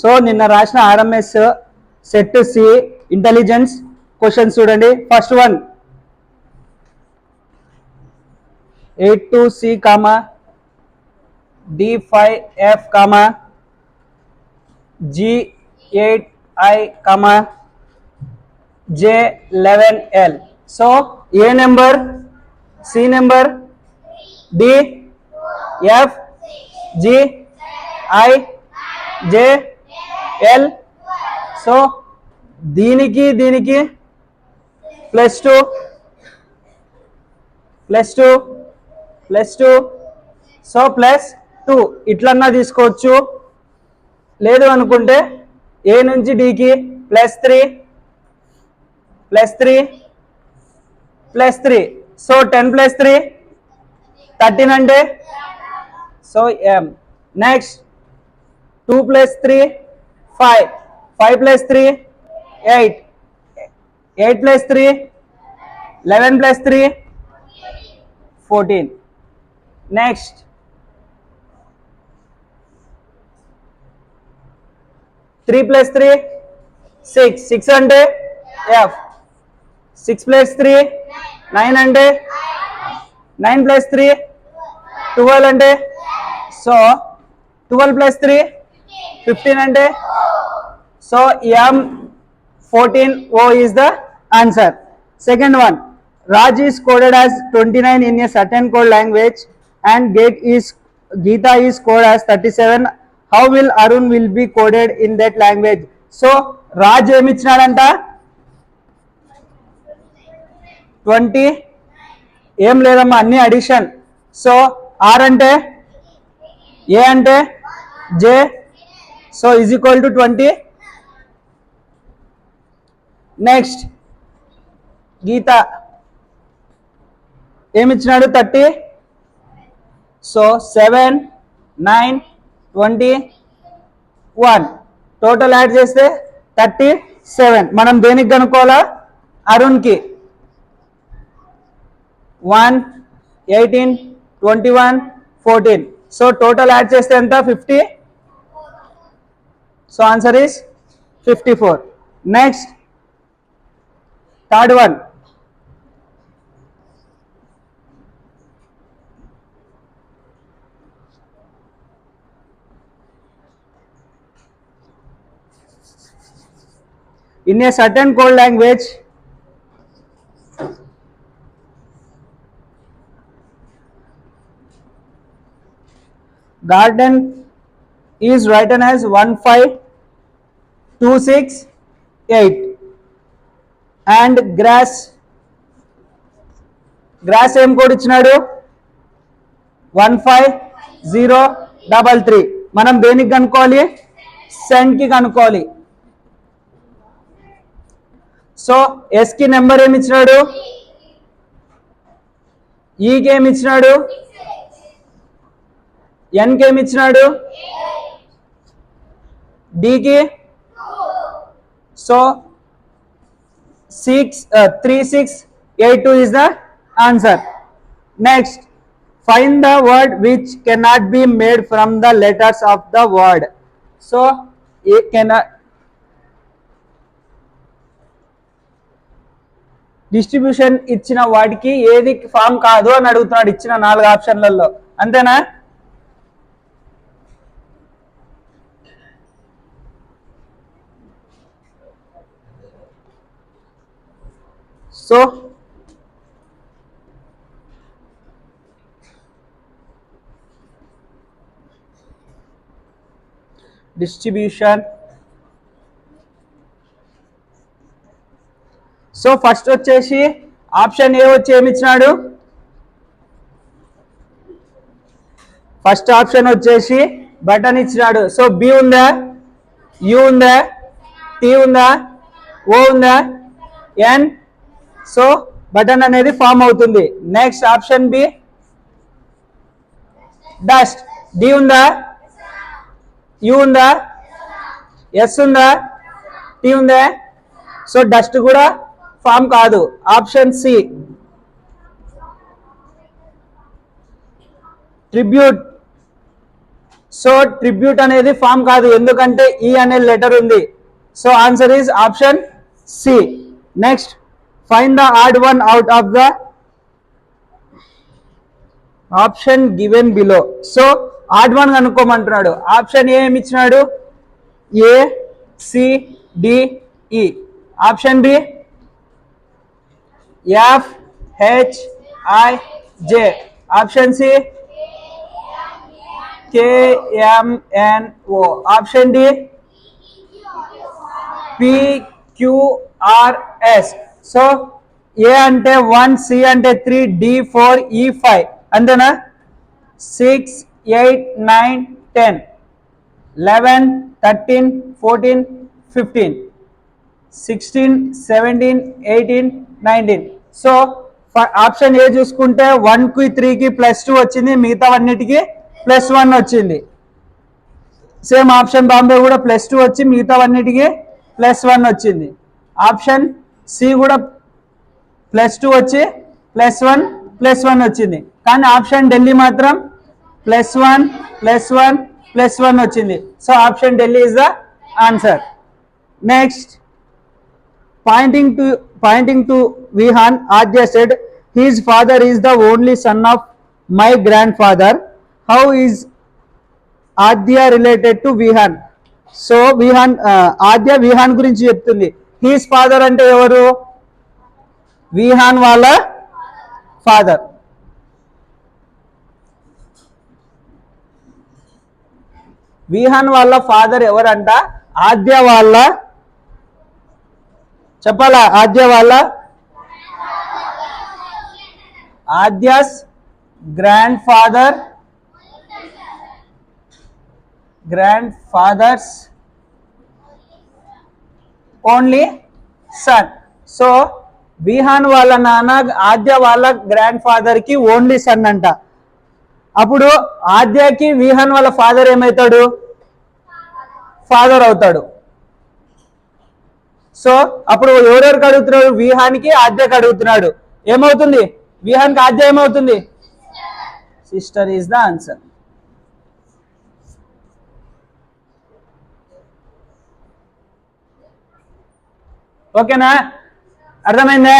So నిన్న రాసిన RMS set C intelligence questions చూడండి. First one 82C, D5F, G8I, J11L. So A number, C number, D, F, G, I, J, L. So దీనికి +2 so +2 ఇట్లన్నా తీసుకోవచ్చు. లేదు అనుకుంటే ఏ నుంచి డికి +3 so 10 + 3 13 అంటే సో M. నెక్స్ట్ 2 + 3 5 + 3 8 + 3 11 + 3 14. నెక్స్ట్ 3 + 3 6 అంటే F. 6 + 3 9 అంటే 9 + 3 12 అంటే సో 12 + 3 15 అంటే so M14O is the answer. Second one, Raj is coded as 29 in a certain code language and Geeta is coded as 37. How will Arun will be coded in that language? So Raj ఏమి ఇచ్చినాడంట 20 ఏం లేదమ్మా అన్ని అడిషన్. So R అంటే A అంటే J so is equal to 20. Next Geetha ఏమిచ్చినాడు 30 so 7 9 21 total add చేస్తే 37. మనం దేనికి కనుక్కోవాలా అరుణ్కి 1 18 21 14 సో టోటల్ యాడ్ చేస్తే ఎంత 50 so answer is 54. Next third one in a certain code language garden is written as 15268 and grass ఏం కోడ్ ఇచ్చినాడు 15033. మనం దేనికి కనుక్కోవాలి సెండ్ కి కనుక్కోవాలి. సో ఎస్ కి నెంబర్ ఏమి ఇచ్చినాడు ఈకి ఏమి ఇచ్చినాడు ఎన్ కి ఏమి ఇచ్చినాడు డికి so 3682 is the answer. Next, find the word which cannot be made from the letters of the word. So it cannot distribution ఇచ్చిన వాటికి ఏది ఫామ్ కాదు అని అడుగుతున్నాడు ఇచ్చిన 4 ఆప్షన్లలో. అంతేనా? సో డిస్ట్రిబ్యూషన్ సో ఫస్ట్ వచ్చేసి ఆప్షన్ ఏ వచ్చి ఏమి ఇచ్చినాడు ఫస్ట్ ఆప్షన్ వచ్చేసి బటన్ ఇచ్చినాడు. సో బి ఉందా యు ఉందా టి ఉందా ఓ ఉందా ఎన్ సో బటన్ అనేది ఫామ్ అవుతుంది. Next option B dust D ఉందా యు ఉందా ఎస్ ఉందా టి ఉందా సో డస్ట్ కూడా ఫామ్ కాదు. Option C tribute so tribute అనేది ఫామ్ కాదు, ఎందుకంటే ఈ అనే లెటర్ ఉంది. So answer is option C. Next, find the odd one out of the option given below. So odd one కనుక్కోమంటున్నాడు. Option A ఏమి ఇచ్చినాడు? A, C, D, E. Option B F, H, I, J. Option C K, M, N, O. Option D P, Q, R, S. So A అంటే 1, C అంటే 3, D 4, ఈ 5. అంతేనా? 6, 8, 9, 10, 11, 13, 14, 15, 16, 17, 18, 19. So option A చూసుకుంటే 1కి 3కి +2 వచ్చింది, మిగతావన్నిటికీ +1 వచ్చింది. సేమ్ ఆప్షన్ బాంబే కూడా +2 వచ్చి మిగతావన్నిటికీ +1 వచ్చింది. ఆప్షన్ సి కూడా +2 వచ్చి +1 +1 వచ్చింది. కానీ ఆప్షన్ ఢిల్లీ మాత్రం +1 +1 +1 వచ్చింది. So option Delhi is the answer. Next, pointing to Vihan, Adya said, his father is the only son of my grandfather. How is Adya related to Vihan? So Vihan, Adya Vihan గురించి చెప్తుంది. హీస్ ఫాదర్ అంటే ఎవరు? విహాన్ వాళ్ళ ఫాదర్. విహాన్ వాళ్ళ father ఎవరంట? ఆద్య వాళ్ళ, చెప్పాలా? ఆద్య వాళ్ళ, Aadya's grandfather's only son. So Vihaan వాళ్ళ నాన్న ఆద్య వాళ్ళ గ్రాండ్ ఫాదర్ కి ఓన్లీ సన్ అంట. అప్పుడు ఆద్యకి విహాన్ వాళ్ళ ఫాదర్ ఏమవుతాడు? ఫాదర్ అవుతాడు. సో అప్పుడు ఎవరెవరికి అడుగుతున్నాడు? విహాన్కి, ఆద్యకి అడుగుతున్నాడు. ఏమవుతుంది? విహాన్కి ఆద్య ఏమవుతుంది? Sister is the answer. ఓకేనా? అర్థమైందా?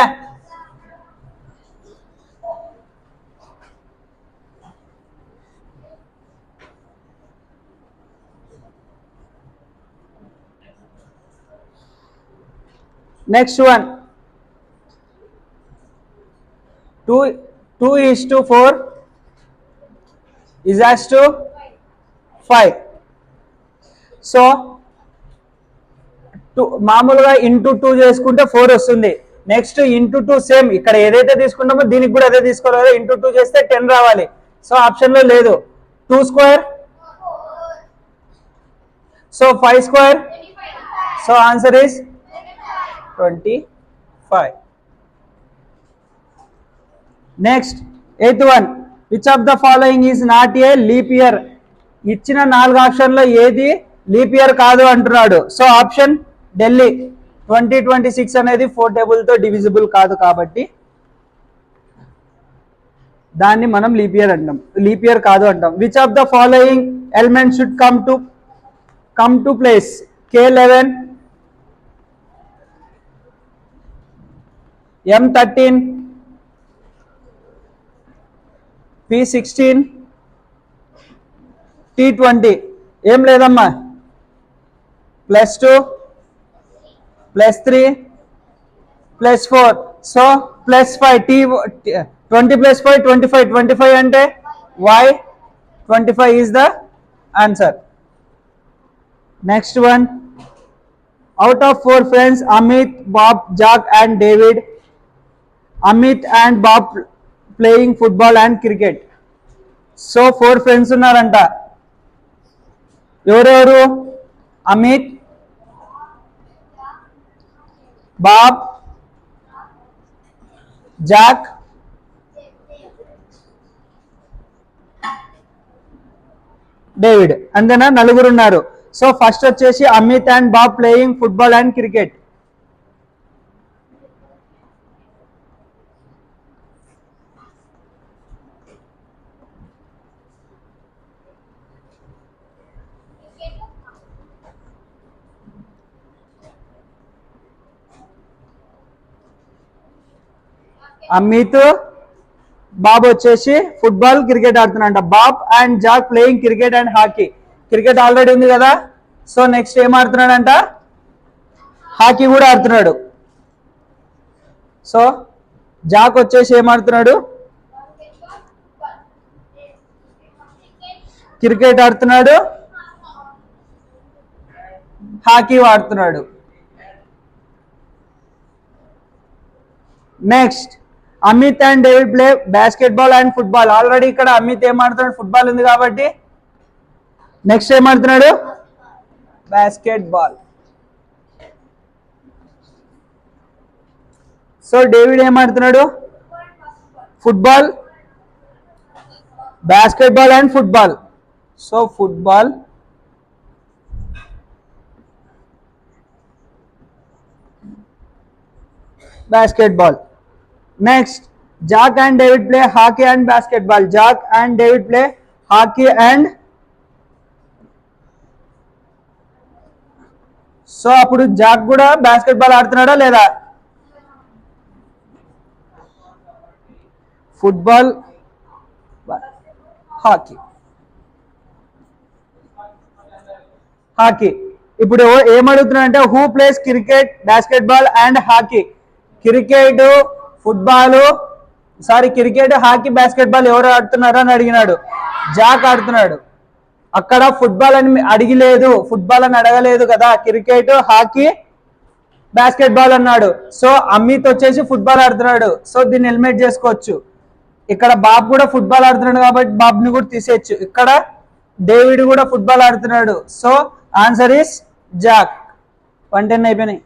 Next one, 2:4 is as to 5. So మామూలుగా ఇంటూ 2 చేసుకుంటే 4 వస్తుంది. నెక్స్ట్ ఇంటూ 2 సేమ్, ఇక్కడ ఏదైతే తీసుకుంటామో దీనికి కూడా అదే తీసుకోవాలి కదా. ఇంటూ 2 చేస్తే 10 రావాలి. సో ఆప్షన్ లో లేదు. 2², so 5². So answer is 25. Next, 8th one, which of the following is not a leap year? ఇచ్చిన 4 ఆప్షన్లో ఏది లీప్ ఇయర్ కాదు అంటున్నాడు. So option Delhi. 2026 అనేది 4 టేబుల్తో డివిజిబుల్ కాదు కాబట్టి దాన్ని మనం లీప్ ఇయర్ అంటాం, లీప్ ఇయర్ కాదు అంటాం. Which of the following element should come to place? K11, M13, P16, T20. ఏం లేదమ్మా, +2, +3, +4. సో +5. T20 + 5 25. 25 అంటే Y. 25 is the answer. Next one, out of 4 friends, Amit, Bob, Jack and David, Amit and Bob playing football and cricket. So 4 friends ఉన్నారంట. ఎవరెవరు? Amit, Bob, Jack, David. అంతేనా? 4 ఉన్నారు. So first వచ్చేసి Amit and Bob playing football and cricket. Amit, Bob వచ్చేసి football cricket ఆడుతున్నాడు. Bob and Jack playing cricket and hockey. Cricket already ఉంది కదా, so next ఏం ఆడుతున్నాడంట, హాకీ కూడా ఆడుతున్నాడు. సో జాక్ వచ్చేసి ఏం ఆడుతున్నాడు, క్రికెట్ ఆడుతున్నాడు, హాకీ ఆడుతున్నాడు. Next Amit and David play basketball and football. Already ఇక్కడ అమిత్ ఏం ఆడుతున్నాడు, ఫుట్బాల్ ఉంది కాబట్టి నెక్స్ట్ ఏం ఆడుతున్నాడు, బాస్కెట్బాల్. సో డేవిడ్ ఏం ఆడుతున్నాడు, football, basketball and football. So football, basketball. Next, Jack and David play hockey and basketball. Jack and David play hockey and so అప్పుడు జాక్ కూడా బాస్కెట్బాల్ ఆడుతున్నాడా లేదా, ఫుట్బాల్, హాకీ. హాకీ ఇప్పుడు ఏమడుగుతున్నా అంటే who place cricket, basketball and hockey. Cricket, football, cricket, hockey, basketball ఎవరు ఆడుతున్నారు అని అడిగినాడు. Jack ఆడుతున్నాడు. అక్కడ ఫుట్బాల్ అని అడిగలేదు, ఫుట్బాల్ అని అడగలేదు కదా, క్రికెట్, హాకీ, బాస్కెట్బాల్ అన్నాడు. సో అమిత్ వచ్చేసి ఫుట్బాల్ ఆడుతున్నాడు. సో దీన్ని ఎలిమినేట్ చేసుకోవచ్చు. ఇక్కడ బాబ్ కూడా ఫుట్బాల్ ఆడుతున్నాడు కాబట్టి బాబ్ని కూడా తీసేయచ్చు. ఇక్కడ డేవిడ్ కూడా ఫుట్బాల్ ఆడుతున్నాడు. So answer is Jack. 110 అయిపోయినాయి.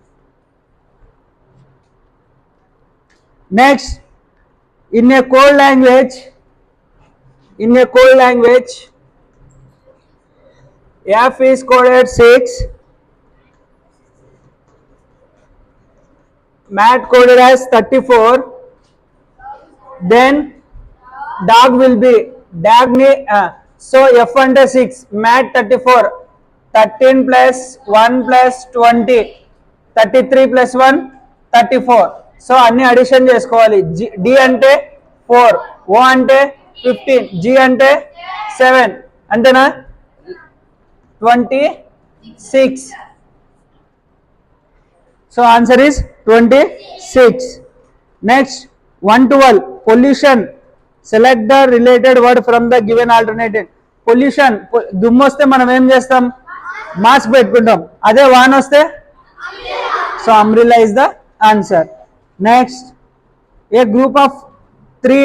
Next, in a cold language, F is coded 6, Matt coded as 34, then dog will be so F ante 6, Matt 34, 13 plus 1 plus 20, 33 plus 1 34. So అన్ని అడిషన్ చేసుకోవాలి. డి అంటే 4, ఓ అంటే 15, G అంటే 7, అంతేనా, 26. So answer is 26. Next 112 pollution. Select the related word from the given alternative. Pollution, దుమ్ము వస్తే మనం ఏం చేస్తాం, మాస్క్ పెట్టుకుంటాం. అదే వాన్ వస్తే, so umbrella is the answer. Next, a group of 3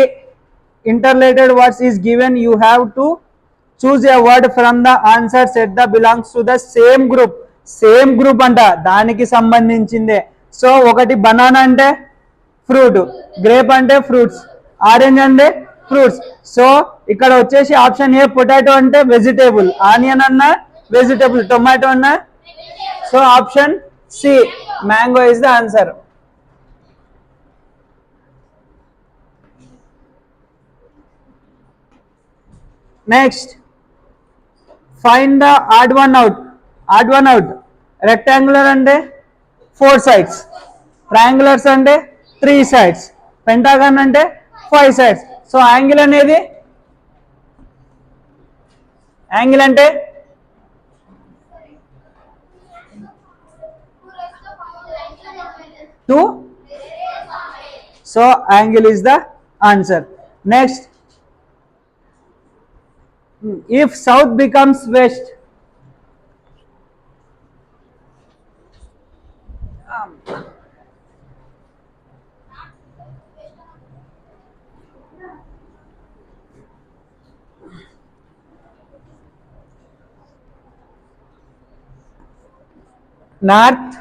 interrelated words is given. You have to choose a word from the answer set that belongs to the same group. Same group అంట, దానికి సంబంధించిందే. So ఒకటి banana అంటే fruit, grape అంటే fruits, orange అంటే fruits. So ఇక్కడ వచ్చేసి option A potato అంటే వెజిటేబుల్, ఆనియన్ అన్న వెజిటేబుల్, టొమాటో అన్న. So option C mango is the answer. Next, find the odd one out. Rectangular ante 4 sides, triangulars ante 3 sides, pentagon ante 5 sides. So angle anedi, angle ante two. So angle is the answer. Next, if south becomes west, north,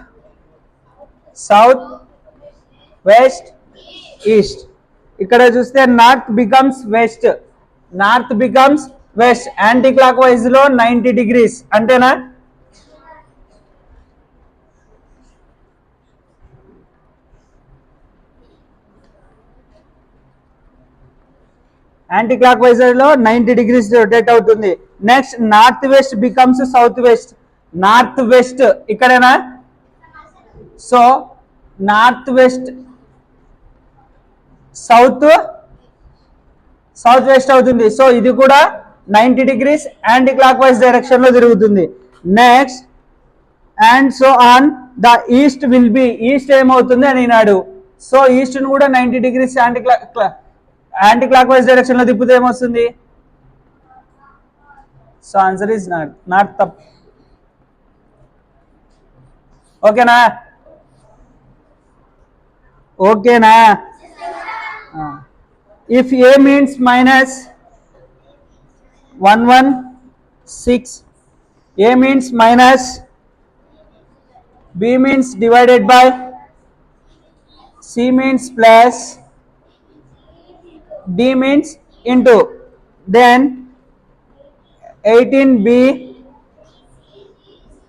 south, west, east. ఇక్కడ చూస్తే north becomes west, anticlockwise లో 90 degrees అంటేనా. Anticlockwise లో 90 degrees rotate అవుతుంది. Next north west becomes south west, ఇక్కడేనా. So north west south west అవుతుంది. So ఇది కూడా 90 degrees anticlockwise direction లో తిరుగుతుంది. Next and so on the east will be, east ఏమవుతుంది అని అన్నాడు. సో ఈస్ట్ ను కూడా 90 degrees anticlockwise direction లో తిప్పితే ఏమొస్తుంది? సో ఆన్సర్ ఈజ్ నాట్ తప్పు. ఓకేనా? ఓకేనా? If A means minus 116, A means minus, B means divided by, C means plus, D means into, then 18B,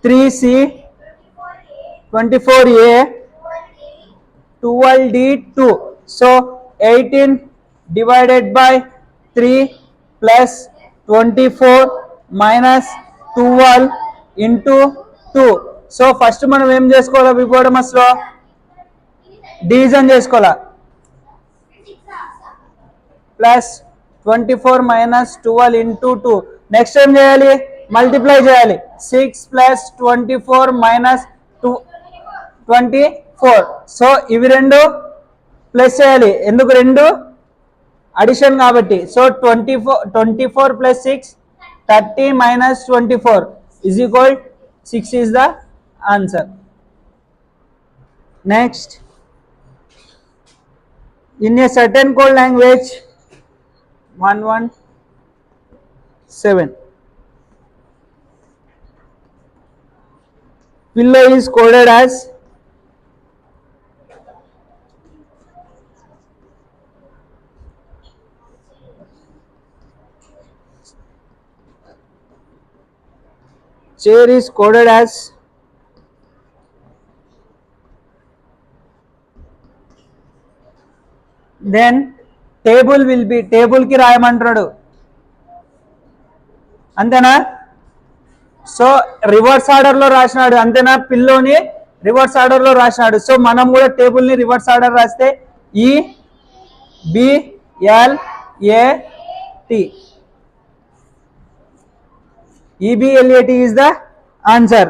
3C, 24A, 12D, 2. So 18 divided by 3 plus 24 minus 12 into 2. So first మనం ఏం చేసుకోవాలా? బిపోడమస్ లో division చేసుకోవాలా. Plus 24 minus 12 into 2. Next ఏం చేయాలి? Multiply చేయాలి. 6 plus 24 minus 24. So ఇవి రెండు ప్లస్ చేయాలి, ఎందుకు? రెండు అడిషన్ కాబట్టి. So 24 plus 6 30 minus 24 is equal 6 is the answer. Next, in a certain code language 117, pillow is coded as chair is coded as then table will be, table కి రాయమంటాడు అంతేనా? So reverse order లో రాసినాడు అంతేనా? పిల్లోని reverse order లో రాసినాడు. So మనం కూడా table ని reverse order రాస్తే EBLAT is the answer.